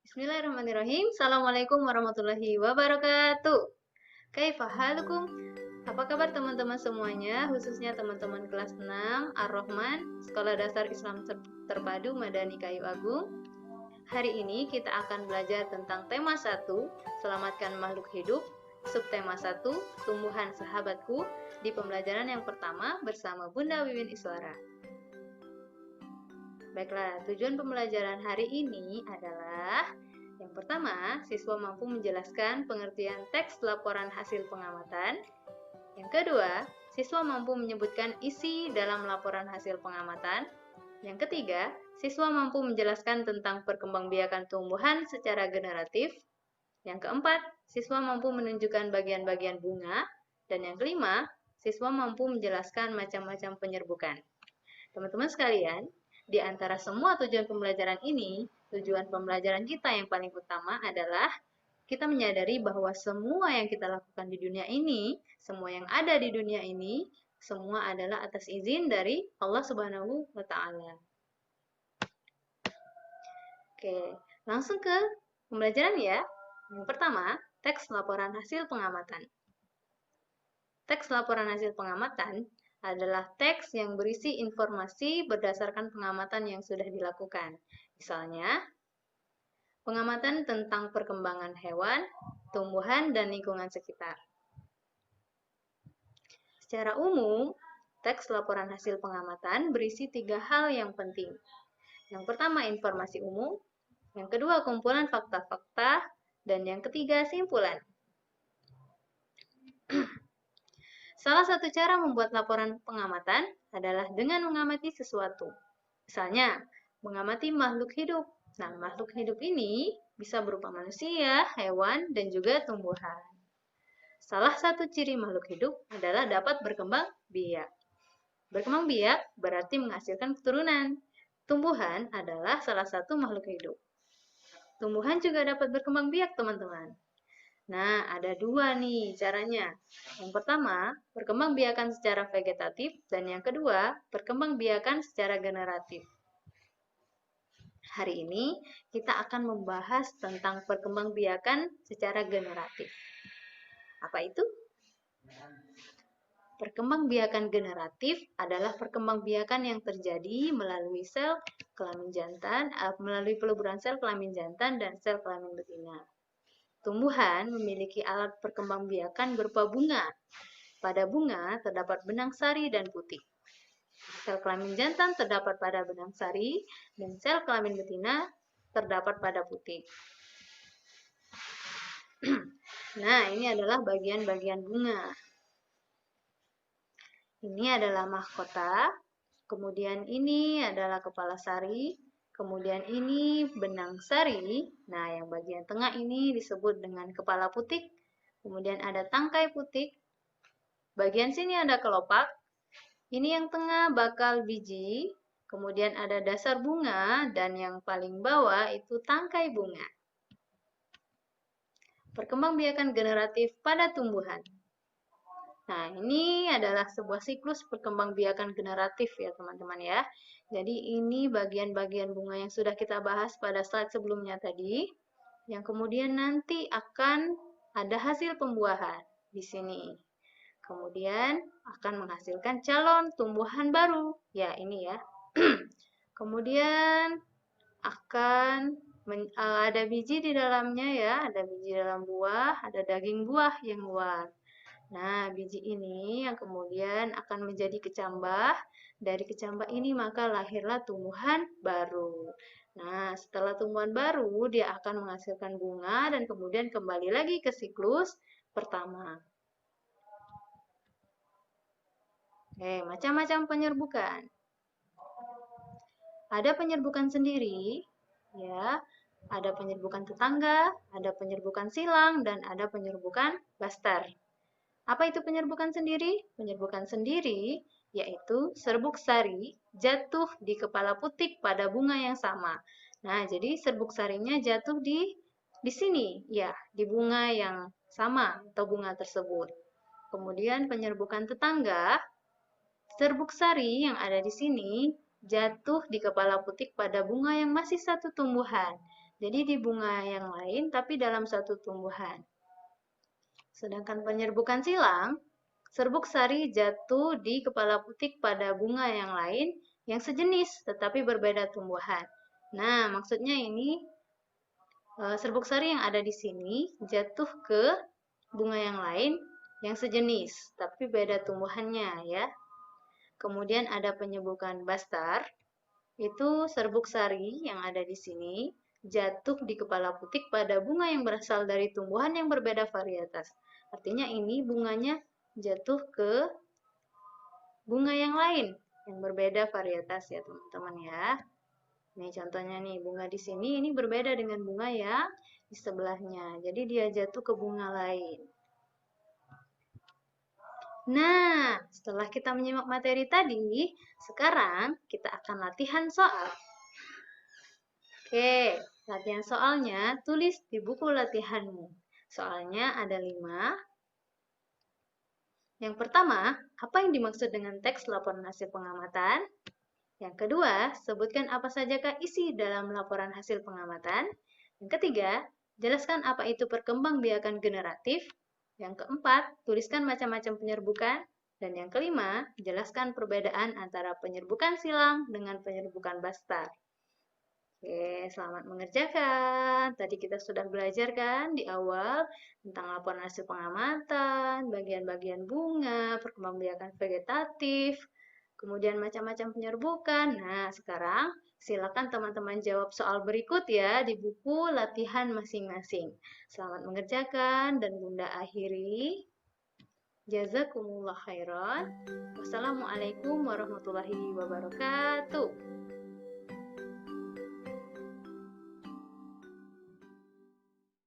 Bismillahirrahmanirrahim. Assalamualaikum warahmatullahi wabarakatuh. Kaifa halukum? Apa kabar teman-teman semuanya, khususnya teman-teman kelas 6 Ar-Rahman, Sekolah Dasar Islam Terpadu Madani Kayu Agung. Hari ini kita akan belajar tentang tema 1, Selamatkan Makhluk Hidup, subtema 1, Tumbuhan Sahabatku, di pembelajaran yang pertama bersama Bunda Wiwin Iswara. Baiklah, tujuan pembelajaran hari ini adalah yang pertama, siswa mampu menjelaskan pengertian teks laporan hasil pengamatan. Yang kedua, siswa mampu menyebutkan isi dalam laporan hasil pengamatan. Yang ketiga, siswa mampu menjelaskan tentang perkembangbiakan tumbuhan secara generatif. Yang keempat, siswa mampu menunjukkan bagian-bagian bunga. Dan yang kelima, siswa mampu menjelaskan macam-macam penyerbukan. Teman-teman sekalian, di antara semua tujuan pembelajaran ini, tujuan pembelajaran kita yang paling utama adalah kita menyadari bahwa semua yang kita lakukan di dunia ini, semua yang ada di dunia ini, semua adalah atas izin dari Allah Subhanahu wa Ta'ala. Oke, langsung ke pembelajaran ya. Yang pertama, teks laporan hasil pengamatan. Teks laporan hasil pengamatan adalah teks yang berisi informasi berdasarkan pengamatan yang sudah dilakukan. Misalnya, pengamatan tentang perkembangan hewan, tumbuhan, dan lingkungan sekitar. Secara umum, teks laporan hasil pengamatan berisi 3 hal yang penting. Yang pertama, informasi umum. Yang kedua, kumpulan fakta-fakta. Dan yang ketiga, simpulan. Salah satu cara membuat laporan pengamatan adalah dengan mengamati sesuatu. Misalnya, mengamati makhluk hidup. Nah, makhluk hidup ini bisa berupa manusia, hewan, dan juga tumbuhan. Salah satu ciri makhluk hidup adalah dapat berkembang biak. Berkembang biak berarti menghasilkan keturunan. Tumbuhan adalah salah satu makhluk hidup. Tumbuhan juga dapat berkembang biak, teman-teman. Nah, ada 2 nih caranya. Yang pertama, perkembangbiakan secara vegetatif, dan yang kedua, perkembangbiakan secara generatif. Hari ini, kita akan membahas tentang perkembangbiakan secara generatif. Apa itu? Perkembangbiakan generatif adalah perkembangbiakan yang terjadi melalui sel kelamin jantan, melalui peleburan sel kelamin jantan dan sel kelamin betina. Tumbuhan memiliki alat perkembangbiakan berupa bunga. Pada bunga terdapat benang sari dan putik. Sel kelamin jantan terdapat pada benang sari dan sel kelamin betina terdapat pada putik. Nah, ini adalah bagian-bagian bunga. Ini adalah mahkota, kemudian ini adalah kepala sari, kemudian ini benang sari. Nah, yang bagian tengah ini disebut dengan kepala putik. Kemudian ada tangkai putik. Bagian sini ada kelopak. Ini yang tengah bakal biji. Kemudian ada dasar bunga. Dan yang paling bawah itu tangkai bunga. Perkembangbiakan generatif pada tumbuhan. Nah, ini adalah sebuah siklus perkembangbiakan generatif ya teman-teman ya. Jadi ini bagian-bagian bunga yang sudah kita bahas pada slide sebelumnya tadi. Yang kemudian nanti akan ada hasil pembuahan di sini. Kemudian akan menghasilkan calon tumbuhan baru. Ya, ini ya. Kemudian akan ada biji di dalamnya ya, ada biji dalam buah, ada daging buah yang luar. Nah, biji ini yang kemudian akan menjadi kecambah. Dari kecambah ini maka lahirlah tumbuhan baru. Nah, setelah tumbuhan baru, dia akan menghasilkan bunga dan kemudian kembali lagi ke siklus pertama. Oke, macam-macam penyerbukan. Ada penyerbukan sendiri, ya. Ada penyerbukan tetangga, ada penyerbukan silang, dan ada penyerbukan baster. Apa itu penyerbukan sendiri? Penyerbukan sendiri yaitu serbuk sari jatuh di kepala putik pada bunga yang sama. Nah, jadi serbuk sarinya jatuh di sini, ya, di bunga yang sama atau bunga tersebut. Kemudian penyerbukan tetangga, serbuk sari yang ada di sini jatuh di kepala putik pada bunga yang masih satu tumbuhan. Jadi di bunga yang lain tapi dalam satu tumbuhan. Sedangkan penyerbukan silang, serbuk sari jatuh di kepala putik pada bunga yang lain yang sejenis tetapi berbeda tumbuhan. Nah, maksudnya ini serbuk sari yang ada di sini jatuh ke bunga yang lain yang sejenis tapi beda tumbuhannya ya. Kemudian ada penyebukan bastar. Itu serbuk sari yang ada di sini jatuh di kepala putik pada bunga yang berasal dari tumbuhan yang berbeda varietas. Artinya ini bunganya jatuh ke bunga yang lain yang berbeda varietas ya teman-teman ya. Ini contohnya nih, bunga di sini ini berbeda dengan bunga yang di sebelahnya. Jadi dia jatuh ke bunga lain. Nah, setelah kita menyimak materi tadi, sekarang kita akan latihan soal. Oke, latihan soalnya tulis di buku latihanmu. Soalnya ada 5. Yang pertama, apa yang dimaksud dengan teks laporan hasil pengamatan? Yang kedua, sebutkan apa sajakah isi dalam laporan hasil pengamatan. Yang ketiga, jelaskan apa itu perkembangbiakan generatif. Yang keempat, tuliskan macam-macam penyerbukan. Dan yang kelima, jelaskan perbedaan antara penyerbukan silang dengan penyerbukan bastar. Oke, selamat mengerjakan. Tadi kita sudah belajar kan di awal tentang laporan hasil pengamatan, bagian-bagian bunga, perkembangbiakan vegetatif, kemudian macam-macam penyerbukan. Nah, sekarang silakan teman-teman jawab soal berikut ya di buku latihan masing-masing. Selamat mengerjakan dan Bunda akhiri. Jazakumullah khairan. Wassalamualaikum warahmatullahi wabarakatuh.